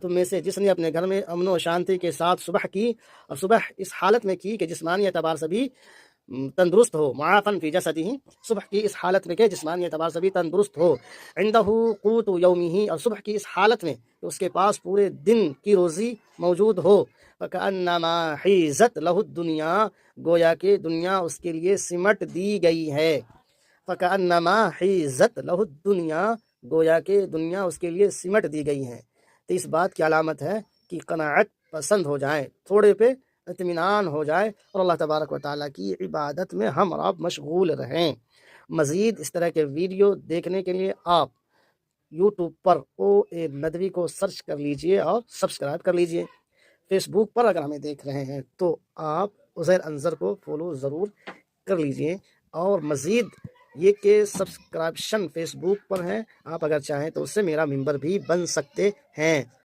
تم میں سے جس نے اپنے گھر میں امن و شانتی کے ساتھ صبح کی، اور صبح اس حالت میں کی کہ جسمانی اعتبار سے بھی تندرست ہو، معافن فی جسدہ، صبح کی اس حالت میں کہ جسمانی اعتبار سے بھی تندرست ہو، عندہ قوت یومہ، اور صبح کی اس حالت میں کہ اس کے پاس پورے دن کی روزی موجود ہو، فکأنما حیزت لہ الدنیا، گویا کہ دنیا اس کے لیے سمٹ دی گئی ہے، فکأنما حیزت لہ الدنیا، گویا کہ دنیا اس کے لیے سمٹ دی گئی ہے۔ تو اس بات کی علامت ہے کہ قناعت پسند ہو جائیں، تھوڑے پہ اطمینان ہو جائے، اور اللہ تبارک و تعالیٰ کی عبادت میں ہم اور آپ مشغول رہیں۔ مزید اس طرح کے ویڈیو دیکھنے کے لیے آپ یوٹیوب پر او اے ندوی کو سرچ کر لیجئے اور سبسکرائب کر لیجئے۔ فیس بک پر اگر ہمیں دیکھ رہے ہیں تو آپ عزیر انظر کو فالو ضرور کر لیجئے، اور مزید یہ کہ سبسکرائبشن فیس بک پر ہے، آپ اگر چاہیں تو اس سے میرا ممبر بھی بن سکتے ہیں۔